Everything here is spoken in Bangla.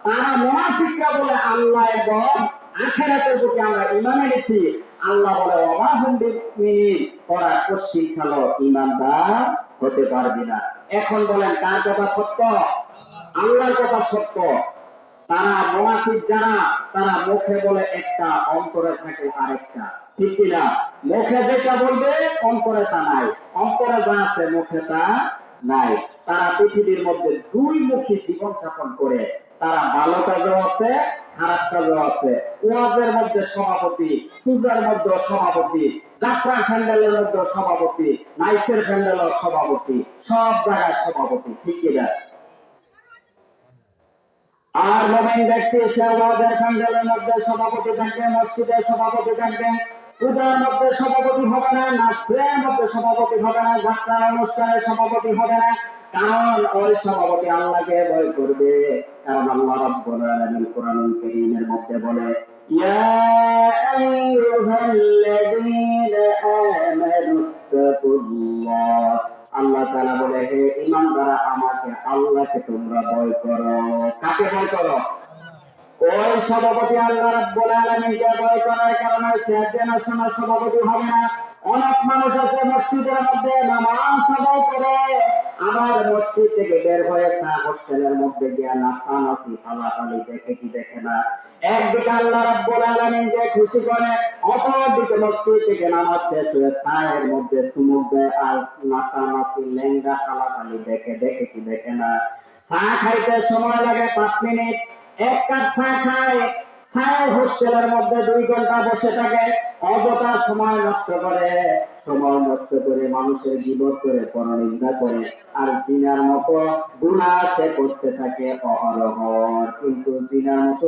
তারা মুনাফিকরা বলে আল্লাহ এবং আখিরাতের প্রতি আমরা ঈমান এনেছি। আল্লাহ বলে ওয়া হুম বিমুমিনিন, ওরা কচ্ছি খালো ঈমানদার হতে পারবি না। এখন বলেন কার কথা সত্য? আল্লাহর কথা সত্য। তারা মুনাফিক যারা, তারা মুখে বলে একটা, অন্তরে থাকে আরেকটা, ঠিক কিনা? মুখে যেটা বলবে অন্তরে তা নাই, অন্তরে যা আছে মুখে তা নাই। তারা পৃথিবীর মধ্যে দুই মুখী জীবন যাপন করে। তারা ভালো কাজও আছে, খারাপ কাজও আছে। ওয়াজের মধ্যে সভাপতি, পূজার মধ্যে সভাপতি, যাত্রা প্যান্ডেলের মধ্যে সভাপতি, নাইসের প্যান্ডেলের সভাপতি, সব জায়গায় সভাপতি, ঠিক কিনা? আর মুমিন ব্যক্তি সে ওয়াজের প্যান্ডেলের মধ্যে সভাপতি থাকবে, মসজিদে সভাপতি থাকবে, পূজার মধ্যে সভাপতি হবে না, নাচের মধ্যে সভাপতি হবে না, যাত্রা অনুষ্ঠানের সভাপতি হবে না। কারণ ওই সভাপতি আল্লাহকে ভয় করবে। কারণ আল্লাহ রাব্বুল আলামিন কোরআনুল কারীমের মধ্যে বলে, ইয়া আইয়ুহাল্লাযীনা আমানু তাকুল্লাহ, আল্লাহ তাআলা বলে হে ঈমানদাররা আমাকে আল্লাহকে তোমরা ভয় করো। কাকে ভয় করো? ওই সভাপতি আল্লাহ রাব্বুল আলামিনকে ভয় করার কারণে সে জানাশোনা সভাপতি হবে না। অনেক মানুষ আছে মসজিদের মধ্যে নামাজ আদায় করে, আবার মসজিদ থেকে বের হয়ে হোস্টেলের মধ্যে গিয়ে নাচানাচি ফালাফালি দেখে কি দেখে না? একদিকে আল্লাহ রাব্বুল আলামিনকে খুশি করে, অপরদিকে মসজিদ থেকে নামাজ শেষ হয়ে ছায়ের মধ্যে চুমুক দেয় আর নাচানাচি লেঙ্গা ফালাফালি দেখে কি দেখে না? চা খাইতে সময় লাগে 5 মিনিট, এক কাপ চা খায়, ছায়ের হোস্টেলের মধ্যে 2 ঘন্টা বসে থাকে, অযথা সময় নষ্ট করে, মানুষের গীবত করে, পরনিন্দা করে, আর জিনার মতো গুনাহ সে করতে থাকে অহরহ। কিন্তু জিনার মতো